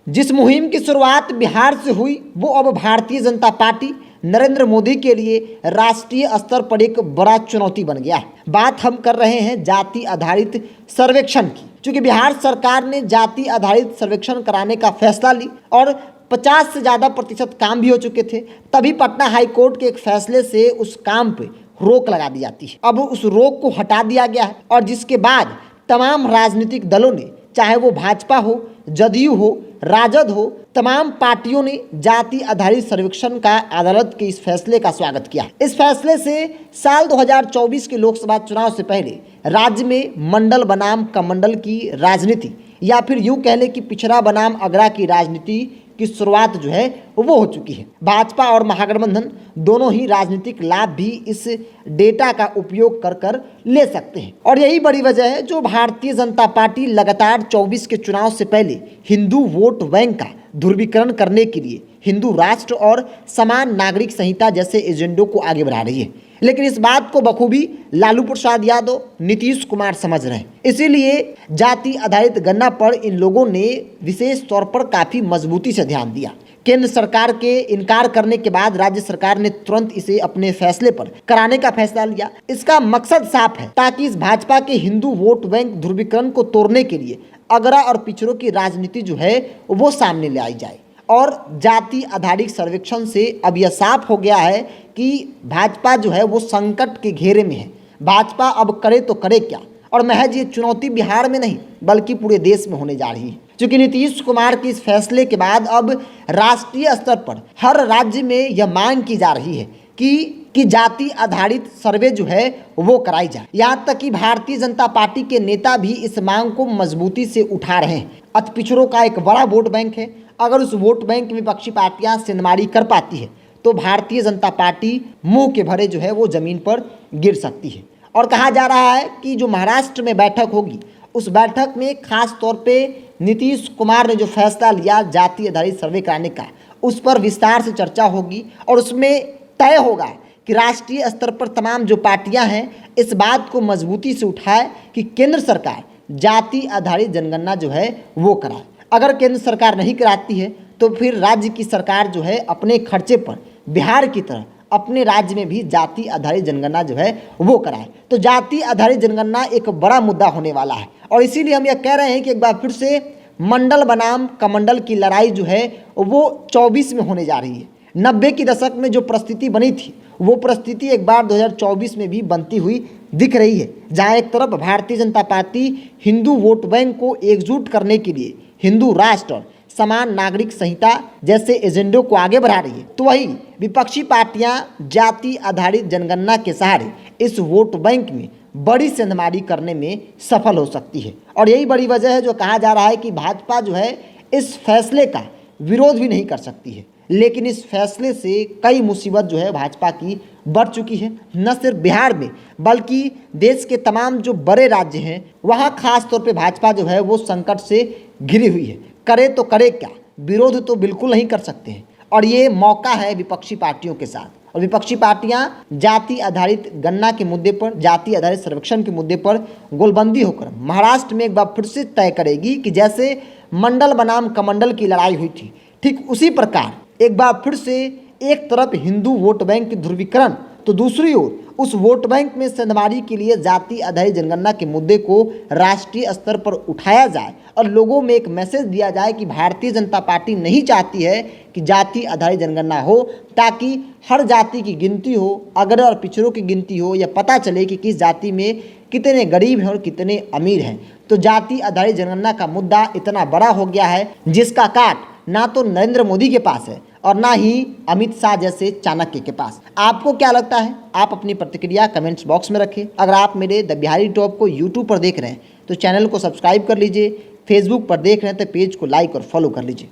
जिस मुहिम की शुरुआत बिहार से हुई वो अब भारतीय जनता पार्टी नरेंद्र मोदी के लिए राष्ट्रीय स्तर पर एक बड़ा चुनौती बन गया है। बात हम कर रहे हैं जाति आधारित सर्वेक्षण की। चूंकि बिहार सरकार ने जाति आधारित सर्वेक्षण कराने का फैसला ली और 50 से ज़्यादा प्रतिशत काम भी हो चुके थे, तभी पटना हाई कोर्ट के एक फैसले से उस काम पे रोक लगा दी जाती है। अब उस रोक को हटा दिया गया है और जिसके बाद तमाम राजनीतिक दलों ने, चाहे वो भाजपा हो, जदयू हो, राजद हो, तमाम पार्टियों ने जाति आधारित सर्वेक्षण का अदालत के इस फैसले का स्वागत किया। इस फैसले से साल 2024 के लोकसभा चुनाव से पहले राज्य में मंडल बनाम कमंडल की राजनीति, या फिर यूं कह लें कि पिछड़ा बनाम अगड़ा की राजनीति की शुरुआत जो है वो हो चुकी है। भाजपा और महागठबंधन दोनों ही राजनीतिक लाभ भी इस डेटा का उपयोग कर कर ले सकते हैं और यही बड़ी वजह है जो भारतीय जनता पार्टी लगातार 24 के चुनाव से पहले हिंदू वोट बैंक का ध्रुवीकरण करने के लिए हिंदू राष्ट्र और समान नागरिक संहिता जैसे एजेंडों को आगे बढ़ा रही है। लेकिन इस बात को बखूबी लालू प्रसाद यादव, नीतीश कुमार समझ रहे हैं। इसीलिए जाति आधारित गणना पर इन लोगों ने विशेष तौर पर काफी मजबूती से ध्यान दिया। केंद्र सरकार के इनकार करने के बाद राज्य सरकार ने तुरंत इसे अपने फैसले पर कराने का फैसला लिया। इसका मकसद साफ है, ताकि इस भाजपा के हिंदू वोट बैंक ध्रुवीकरण को तोड़ने के लिए अगड़ा और पिछड़ों की राजनीति जो है वो सामने ले आई जाए। और जाति आधारित सर्वेक्षण से अब यह साफ हो गया है कि भाजपा जो है वो संकट के घेरे में है। भाजपा अब करे तो करे क्या, और महज ये चुनौती बिहार में नहीं बल्कि पूरे देश में होने जा रही है। क्योंकि नीतीश कुमार के इस फैसले के बाद अब राष्ट्रीय स्तर पर हर राज्य में यह मांग की जा रही है कि जाति आधारित सर्वे जो है वो कराई जाए। यहाँ तक कि भारतीय जनता पार्टी के नेता भी इस मांग को मजबूती से उठा रहे हैं। अति पिछड़ों का एक बड़ा वोट बैंक है, अगर उस वोट बैंक में विपक्षी पार्टियां सेंधमारी कर पाती है तो भारतीय जनता पार्टी मुंह के भरे जो है वो जमीन पर गिर सकती है। और कहा जा रहा है कि जो महाराष्ट्र में बैठक होगी उस बैठक में खास तौर पे नीतीश कुमार ने जो फैसला लिया जाति आधारित सर्वे कराने का, उस पर विस्तार से चर्चा होगी और उसमें तय होगा कि राष्ट्रीय स्तर पर तमाम जो पार्टियां हैं इस बात को मजबूती से उठाए कि केंद्र सरकार जाति आधारित जनगणना जो है वो कराए। अगर केंद्र सरकार नहीं कराती है तो फिर राज्य की सरकार जो है अपने खर्चे पर बिहार की तरह अपने राज्य में भी जाति आधारित जनगणना जो है वो कराए। तो जाति आधारित जनगणना एक बड़ा मुद्दा होने वाला है और इसीलिए हम यह कह रहे हैं कि एक बार फिर से मंडल बनाम कमंडल की लड़ाई जो है वो 24 में होने जा रही है। 90 के दशक में जो परिस्थिति बनी थी वो परिस्थिति एक बार 2024 में भी बनती हुई दिख रही है, जहाँ एक तरफ Bharatiya Janata party Hindu vote bank को एकजुट करने के लिए हिंदू राष्ट्र और समान नागरिक संहिता जैसे एजेंडों को आगे बढ़ा रही है, तो वही विपक्षी पार्टियां जाति आधारित जनगणना के सहारे इस वोट बैंक में बड़ी सेंधमारी करने में सफल हो सकती है। और यही बड़ी वजह है जो कहा जा रहा है कि भाजपा जो है इस फैसले का विरोध भी नहीं कर सकती है। लेकिन इस फैसले से कई मुसीबत जो है भाजपा की बढ़ चुकी है, न सिर्फ बिहार में बल्कि देश के तमाम जो बड़े राज्य हैं वहाँ खास तौर पे भाजपा जो है वो संकट से घिरी हुई है। करे तो करे क्या, विरोध तो बिल्कुल नहीं कर सकते हैं और ये मौका है विपक्षी पार्टियों के साथ। और विपक्षी पार्टियां जाति आधारित गणना के मुद्दे पर, जाति आधारित सर्वेक्षण के मुद्दे पर गोलबंदी होकर महाराष्ट्र में एक बार फिर से तय करेगी कि जैसे मंडल बनाम कमंडल की लड़ाई हुई थी, ठीक उसी प्रकार एक बार फिर से एक तरफ हिंदू वोट बैंक की ध्रुवीकरण तो दूसरी ओर उस वोट बैंक में सेंधमारी के लिए जाति आधारित जनगणना के मुद्दे को राष्ट्रीय स्तर पर उठाया जाए और लोगों में एक मैसेज दिया जाए कि भारतीय जनता पार्टी नहीं चाहती है कि जाति आधारित जनगणना हो, ताकि हर जाति की गिनती हो, अगड़ा और पिछड़ों की गिनती हो, यह पता चले कि किस जाति में कितने गरीब हैं और कितने अमीर हैं। तो जाति आधारित जनगणना का मुद्दा इतना बड़ा हो गया है जिसका काट ना तो नरेंद्र मोदी के पास है और ना ही अमित शाह जैसे चाणक्य के पास। आपको क्या लगता है? आप अपनी प्रतिक्रिया कमेंट्स बॉक्स में रखें। अगर आप मेरे द बिहारी टॉप को यूट्यूब पर देख रहे हैं तो चैनल को सब्सक्राइब कर लीजिए, फेसबुक पर देख रहे हैं तो पेज को लाइक और फॉलो कर लीजिए।